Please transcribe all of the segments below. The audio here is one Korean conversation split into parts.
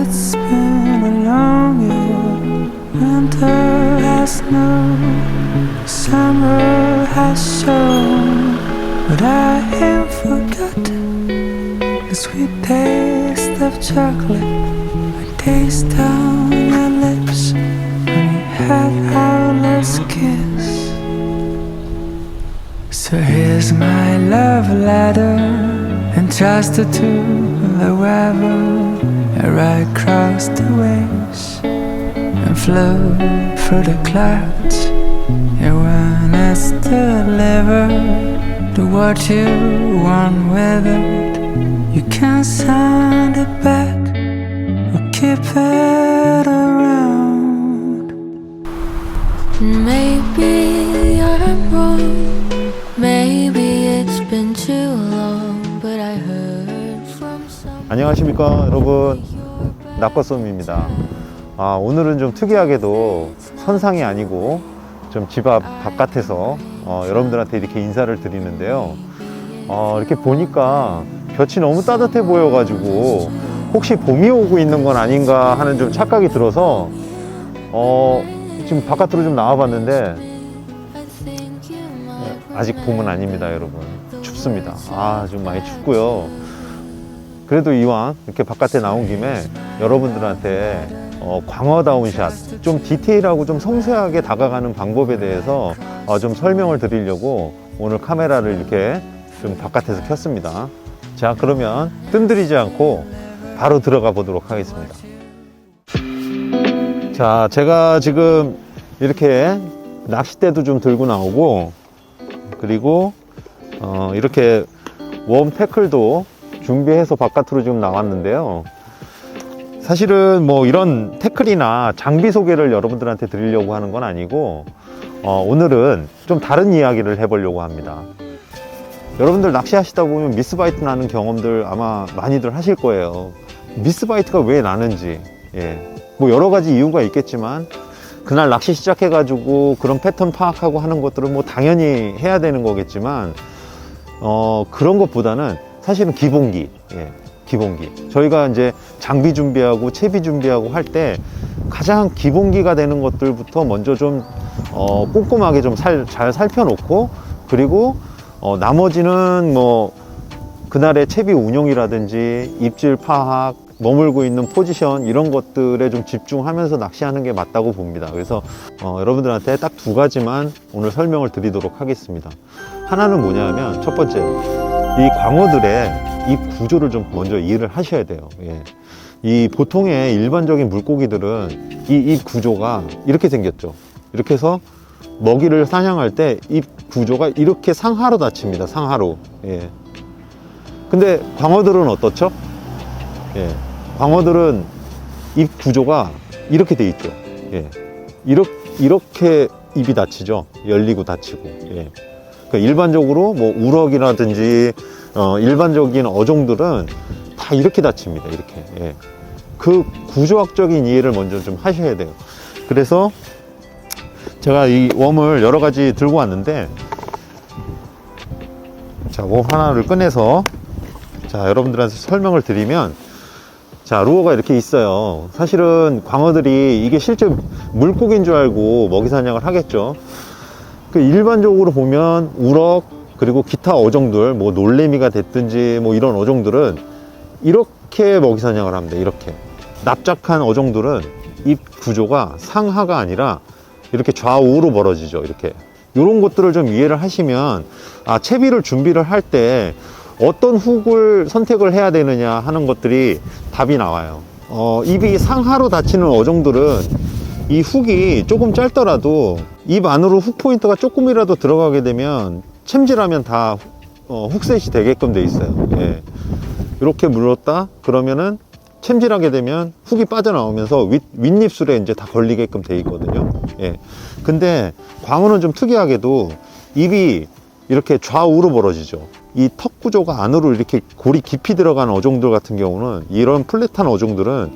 It's been a long year. Winter has snowed, summer has shown, but I ain't forgotten the sweet taste of chocolate. I taste on your lips when we had our last kiss. So here's my love letter, entrusted to the weather. I ride across the waves and flow through the clouds. And when it's delivered, do what you want with it. You can send it back or keep it around. Maybe I'm wrong, maybe it's been too long, but I heard from someone. 안녕하십니까 여러분, 낙과썸입니다. 오늘은 좀 특이하게도 선상이 아니고 좀 집 앞 바깥에서 여러분들한테 이렇게 인사를 드리는데요. 이렇게 보니까 볕이 너무 따뜻해 보여 가지고 혹시 봄이 오고 있는 건 아닌가 하는 좀 착각이 들어서 지금 바깥으로 좀 나와 봤는데 아직 봄은 아닙니다. 여러분, 춥습니다. 좀 많이 춥고요. 그래도 이왕 이렇게 바깥에 나온 김에 여러분들한테 광어다운 샷, 좀 디테일하고 좀 섬세하게 다가가는 방법에 대해서 좀 설명을 드리려고 오늘 카메라를 이렇게 좀 바깥에서 켰습니다. 자, 그러면 뜸들이지 않고 바로 들어가 보도록 하겠습니다. 자, 제가 지금 이렇게 낚싯대도 좀 들고 나오고, 그리고 이렇게 웜 태클도 준비해서 바깥으로 지금 나왔는데요. 사실은 뭐 이런 태클이나 장비 소개를 여러분들한테 드리려고 하는 건 아니고 오늘은 좀 다른 이야기를 해보려고 합니다. 여러분들 낚시하시다 보면 미스바이트 나는 경험들 아마 많이들 하실 거예요. 미스바이트가 왜 나는지, 뭐 여러 가지 이유가 있겠지만 그날 낚시 시작해 가지고 그런 패턴 파악하고 하는 것들은 뭐 당연히 해야 되는 거겠지만 그런 것보다는 사실은 기본기, 기본기. 저희가 이제 장비 준비하고 채비 준비하고 할 때 가장 기본기가 되는 것들부터 먼저 좀 꼼꼼하게 좀 잘 살펴놓고, 그리고 나머지는 뭐 그날의 채비 운용이라든지 입질 파악, 머물고 있는 포지션, 이런 것들에 좀 집중하면서 낚시하는 게 맞다고 봅니다. 그래서 여러분들한테 딱 두 가지만 오늘 설명을 드리도록 하겠습니다. 하나는 뭐냐면, 첫 번째, 이 광어들의 입 구조를 좀 먼저 이해를 하셔야 돼요. 이 보통의 일반적인 물고기들은 이 입 구조가 이렇게 생겼죠. 이렇게 해서 먹이를 사냥할 때 입 구조가 이렇게 상하로 닫힙니다. 상하로. 근데 광어들은 어떻죠? 광어들은 입 구조가 이렇게 돼 있죠. 이렇게 입이 닫히죠. 열리고 닫히고. 그러니까 일반적으로 뭐 우럭이라든지 일반적인 어종들은 다 이렇게 닫힙니다. 이렇게. 그 구조학적인 이해를 먼저 좀 하셔야 돼요. 그래서 제가 이 웜을 여러 가지 들고 왔는데, 자, 웜 하나를 꺼내서 자, 여러분들한테 설명을 드리면, 자, 루어가 이렇게 있어요. 사실은 광어들이 이게 실제 물고기인 줄 알고 먹이 사냥을 하겠죠. 그 일반적으로 보면 우럭, 그리고 기타 어종들, 뭐 놀래미가 됐든지 뭐 이런 어종들은 이렇게 먹이 사냥을 합니다. 이렇게 납작한 어종들은 입 구조가 상하가 아니라 이렇게 좌우로 벌어지죠. 이렇게 이런 것들을 좀 이해를 하시면 채비를 준비를 할 때 어떤 훅을 선택을 해야 되느냐 하는 것들이 답이 나와요. 입이 상하로 닫히는 어종들은 이 훅이 조금 짧더라도 입 안으로 훅 포인트가 조금이라도 들어가게 되면 챔질하면 다 훅셋이 되게끔 돼 있어요. 이렇게 물었다 그러면은 챔질하게 되면 훅이 빠져나오면서 윗입술에 이제 다 걸리게끔 돼 있거든요. 근데 광어는 좀 특이하게도 입이 이렇게 좌우로 벌어지죠. 이 턱 구조가 안으로 이렇게 골이 깊이 들어가는 어종들 같은 경우는, 이런 플랫한 어종들은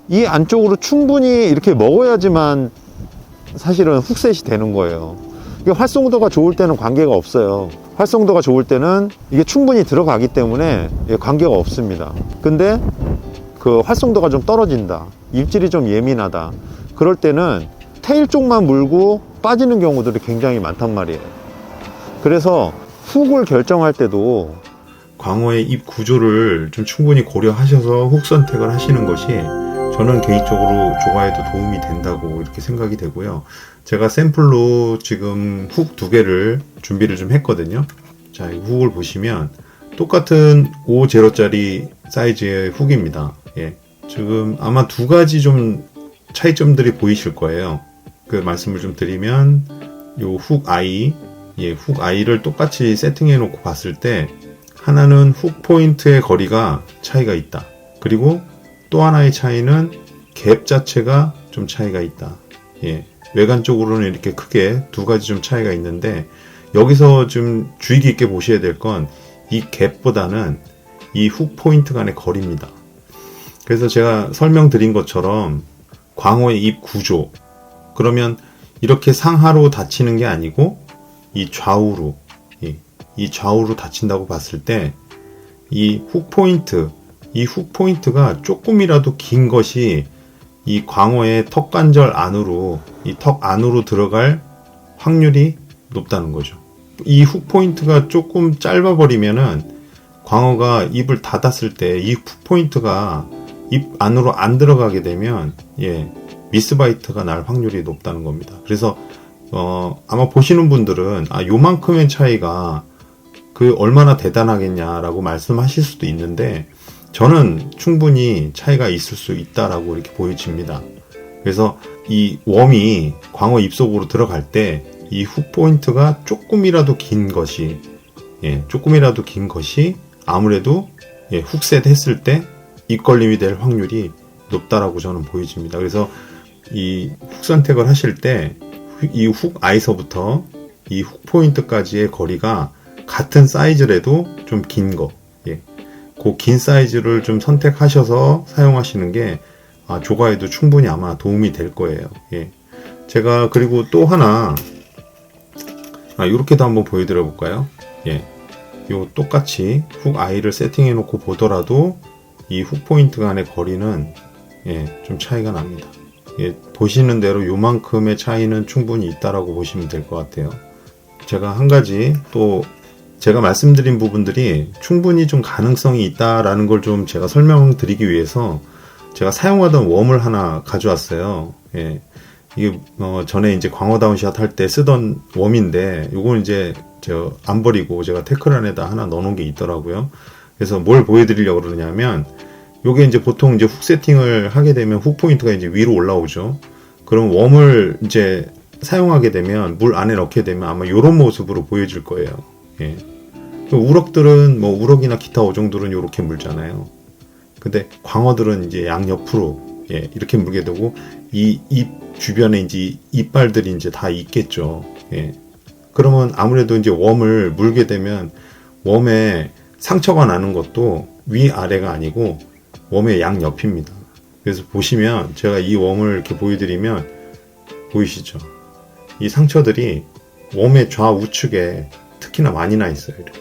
이 안쪽으로 충분히 이렇게 먹어야지만 사실은 훅셋이 되는 거예요. 이게 활성도가 좋을 때는 관계가 없어요. 활성도가 좋을 때는 이게 충분히 들어가기 때문에 관계가 없습니다. 근데 그 활성도가 좀 떨어진다, 입질이 좀 예민하다, 그럴 때는 테일 쪽만 물고 빠지는 경우들이 굉장히 많단 말이에요. 그래서 훅을 결정할 때도 광어의 입 구조를 좀 충분히 고려하셔서 훅 선택을 하시는 것이 저는 개인적으로 조과에도 도움이 된다고 이렇게 생각이 되고요. 제가 샘플로 지금 훅 2개를 준비를 좀 했거든요. 자, 이 훅을 보시면 똑같은 5제로짜리 사이즈의 훅입니다. 예. 지금 아마 2가지 좀 차이점들이 보이실 거예요. 그 말씀을 좀 드리면 요 훅 I, 예, 훅 I를 똑같이 세팅해 놓고 봤을 때 하나는 훅 포인트의 거리가 차이가 있다. 그리고 또 하나의 차이는 갭 자체가 좀 차이가 있다. 예. 외관 쪽으로는 이렇게 크게 2가지 좀 차이가 있는데 여기서 좀 주의 깊게 보셔야 될 건 이 갭보다는 이 훅 포인트 간의 거리입니다. 그래서 제가 설명드린 것처럼 광어의 입 구조, 그러면 이렇게 상하로 닫히는 게 아니고 이 좌우로, 이 좌우로 닫힌다고 봤을 때 이 훅 포인트가 조금이라도 긴 것이 이 광어의 턱 관절 안으로, 이 턱 안으로 들어갈 확률이 높다는 거죠. 이 훅 포인트가 조금 짧아 버리면은 광어가 입을 닫았을 때 이 훅 포인트가 입 안으로 안 들어가게 되면, 예, 미스바이트가 날 확률이 높다는 겁니다. 그래서 아마 보시는 분들은 요만큼의 차이가 그 얼마나 대단하겠냐라고 말씀하실 수도 있는데 저는 충분히 차이가 있을 수 있다라고 이렇게 보여집니다. 그래서 이 웜이 광어 입속으로 들어갈 때 이 훅 포인트가 조금이라도 긴 것이, 아무래도 훅셋 했을 때 입걸림이 될 확률이 높다라고 저는 보여집니다. 그래서 이 훅 선택을 하실 때 이 훅 아이서부터 이 훅 포인트까지의 거리가 같은 사이즈라도 좀 긴 거, 그 긴 사이즈를 좀 선택하셔서 사용하시는 게 조과에도 충분히 아마 도움이 될 거예요. 제가 그리고 또 하나 이렇게도 한번 보여드려 볼까요? 요 똑같이 훅 아이를 세팅해 놓고 보더라도 이 훅 포인트 간의 거리는 좀 차이가 납니다. 보시는 대로 요만큼의 차이는 충분히 있다라고 보시면 될 것 같아요. 제가 한 가지 또 제가 말씀드린 부분들이 충분히 좀 가능성이 있다라는 걸 좀 제가 설명드리기 위해서 제가 사용하던 웜을 하나 가져왔어요. 이게 전에 이제 광어 다운샷 할 때 쓰던 웜인데 요건 이제 저 안 버리고 제가 태클 안에다 하나 넣어놓은 게 있더라고요. 그래서 뭘 보여드리려고 그러냐면 요게 이제 보통 이제 훅 세팅을 하게 되면 훅 포인트가 이제 위로 올라오죠. 그럼 웜을 이제 사용하게 되면 물 안에 넣게 되면 아마 요런 모습으로 보여질 거예요. 우럭들은 뭐 우럭이나 기타 어종들은 요렇게 물잖아요. 근데 광어들은 이제 양옆으로 이렇게 물게 되고 이 입 주변에 이제 이빨들이 이제 다 있겠죠. 그러면 아무래도 이제 웜을 물게 되면 웜에 상처가 나는 것도 위아래가 아니고 웜의 양옆입니다. 그래서 보시면 제가 이 웜을 이렇게 보여드리면 보이시죠? 이 상처들이 웜의 좌우측에 특히나 많이 나 있어요. 이렇게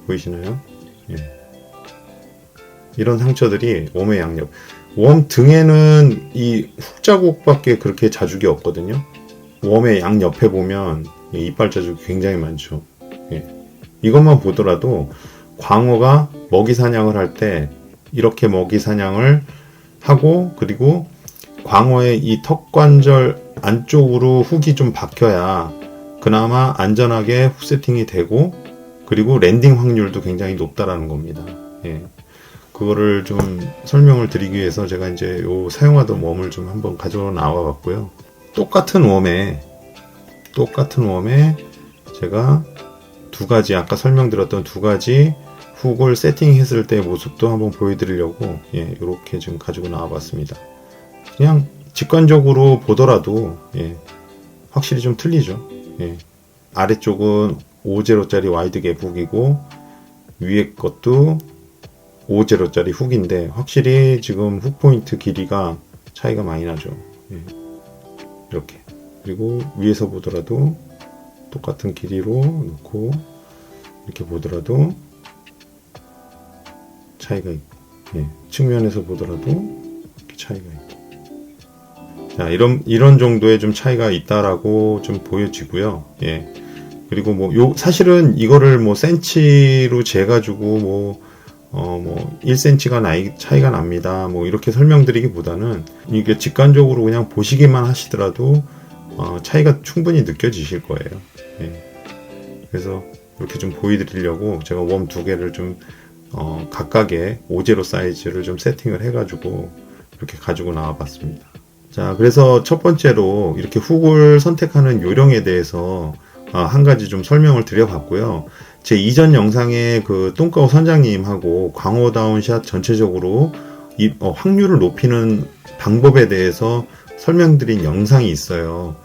보이시나요? 이런 상처들이 웜의 양옆. 웜 등에는 이 훅 자국밖에 그렇게 자국이 없거든요. 웜의 양옆에 보면 이빨 자국이 굉장히 많죠. 이것만 보더라도 광어가 먹이 사냥을 할 때 이렇게 먹이 사냥을 하고, 그리고 광어의 이 턱관절 안쪽으로 훅이 좀 박혀야 그나마 안전하게 훅 세팅이 되고, 그리고 랜딩 확률도 굉장히 높다라는 겁니다. 그거를 좀 설명을 드리기 위해서 제가 이제 요 사용하던 웜을 좀 한번 가져 나와 봤고요. 똑같은 웜에 제가 2가지, 아까 설명드렸던 2가지 훅을 세팅했을 때 모습도 한번 보여드리려고 이렇게 지금 가지고 나와 봤습니다. 그냥 직관적으로 보더라도 확실히 좀 틀리죠. 아래쪽은 5제로짜리 와이드 갭 훅이고 위에 것도 5제로짜리 훅인데 확실히 지금 훅 포인트 길이가 차이가 많이 나죠. 이렇게. 그리고 위에서 보더라도 똑같은 길이로 놓고 이렇게 보더라도 차이가 있고, 예, 측면에서 보더라도 이렇게 차이가 있고. 자, 이런 정도의 좀 차이가 있다라고 좀 보여지고요. 예. 그리고 사실은 이거를 센치로 재가지고 1cm가 차이가 납니다. 이렇게 설명드리기보다는 이게 직관적으로 그냥 보시기만 하시더라도 차이가 충분히 느껴지실 거예요. 예. 그래서 이렇게 좀 보여드리려고 제가 웜 두 개를 좀 각각의 5제로 사이즈를 좀 세팅을 해가지고 이렇게 가지고 나와 봤습니다. 자, 그래서 첫 번째로 이렇게 훅을 선택하는 요령에 대해서 한 가지 좀 설명을 드려봤고요. 제 이전 영상에 그 똥까오 선장님하고 광어다운샷 전체적으로 확률을 높이는 방법에 대해서 설명드린 영상이 있어요.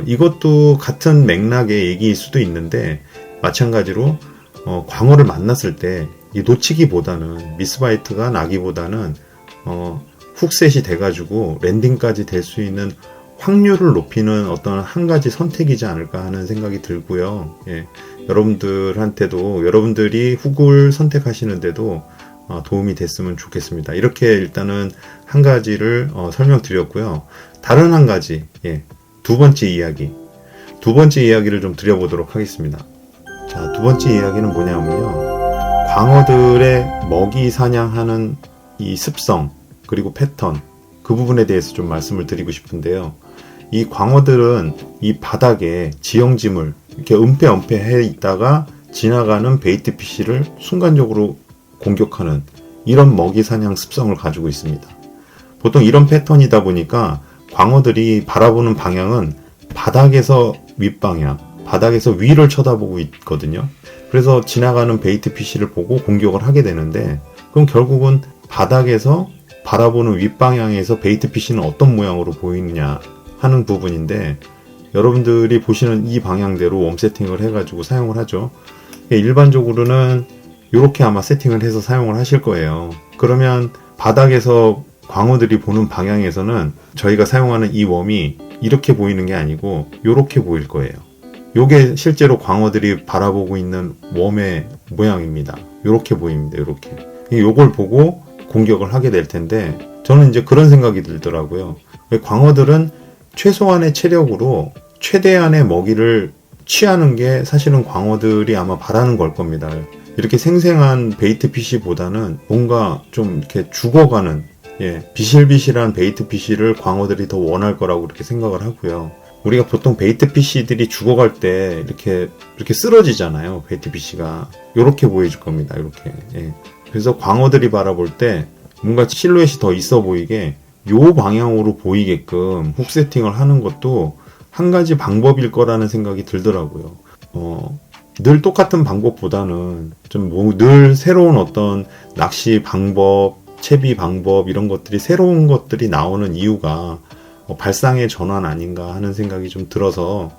이것도 같은 맥락의 얘기일 수도 있는데, 마찬가지로 광어를 만났을 때 이 놓치기보다는, 미스바이트가 나기보다는 훅셋이 돼가지고 랜딩까지 될 수 있는 확률을 높이는 어떤 한 가지 선택이지 않을까 하는 생각이 들고요. 예, 여러분들한테도, 여러분들이 훅을 선택하시는데도 도움이 됐으면 좋겠습니다. 이렇게 일단은 한 가지를 설명드렸고요. 다른 한 가지, 두 번째 이야기를 좀 드려보도록 하겠습니다. 자, 두 번째 이야기는 뭐냐면요, 광어들의 먹이 사냥하는 이 습성, 그리고 패턴, 그 부분에 대해서 좀 말씀을 드리고 싶은데요. 이 광어들은 이 바닥에 지형지물, 이렇게 은폐해 있다가 지나가는 베이트 피쉬를 순간적으로 공격하는 이런 먹이 사냥 습성을 가지고 있습니다. 보통 이런 패턴이다 보니까 광어들이 바라보는 방향은 바닥에서 윗방향, 바닥에서 위를 쳐다보고 있거든요. 그래서 지나가는 베이트 피쉬를 보고 공격을 하게 되는데, 그럼 결국은 바닥에서 바라보는 윗방향에서 베이트 피쉬는 어떤 모양으로 보이느냐 하는 부분인데, 여러분들이 보시는 이 방향대로 웜 세팅을 해가지고 사용을 하죠. 일반적으로는 이렇게 아마 세팅을 해서 사용을 하실 거예요. 그러면 바닥에서 광어들이 보는 방향에서는 저희가 사용하는 이 웜이 이렇게 보이는 게 아니고 이렇게 보일 거예요. 요게 실제로 광어들이 바라보고 있는 웜의 모양입니다. 이렇게 보입니다. 이렇게. 요걸 보고 공격을 하게 될 텐데, 저는 이제 그런 생각이 들더라고요. 광어들은 최소한의 체력으로 최대한의 먹이를 취하는 게 사실은 광어들이 아마 바라는 걸 겁니다. 이렇게 생생한 베이트 피쉬보다는 뭔가 좀 이렇게 죽어가는, 비실비실한 베이트 피쉬를 광어들이 더 원할 거라고 이렇게 생각을 하고요. 우리가 보통 베이트 피쉬들이 죽어갈 때 이렇게 쓰러지잖아요. 베이트 피쉬가 이렇게 보여줄 겁니다. 이렇게. 그래서 광어들이 바라볼 때 뭔가 실루엣이 더 있어 보이게 요 방향으로 보이게끔 훅 세팅을 하는 것도 한 가지 방법일 거라는 생각이 들더라고요. 늘 똑같은 방법보다는 좀 늘 새로운 어떤 낚시 방법, 채비 방법, 이런 것들이, 새로운 것들이 나오는 이유가 발상의 전환 아닌가 하는 생각이 좀 들어서,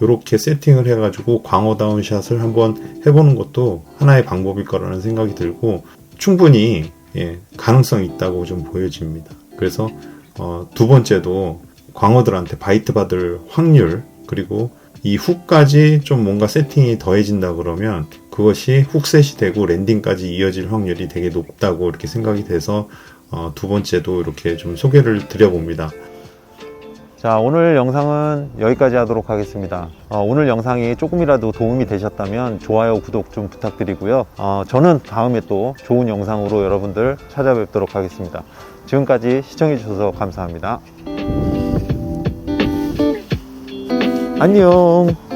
이렇게 세팅을 해가지고 광어다운 샷을 한번 해보는 것도 하나의 방법일 거라는 생각이 들고, 충분히 가능성이 있다고 좀 보여집니다. 그래서 두 번째도 광어들한테 바이트 받을 확률, 그리고 이 훅까지 좀 뭔가 세팅이 더해진다 그러면 그것이 훅셋이 되고 랜딩까지 이어질 확률이 되게 높다고 이렇게 생각이 돼서 두 번째도 이렇게 좀 소개를 드려봅니다. 자, 오늘 영상은 여기까지 하도록 하겠습니다. 오늘 영상이 조금이라도 도움이 되셨다면 좋아요, 구독 좀 부탁드리고요. 저는 다음에 또 좋은 영상으로 여러분들 찾아뵙도록 하겠습니다. 지금까지 시청해 주셔서 감사합니다. 안녕.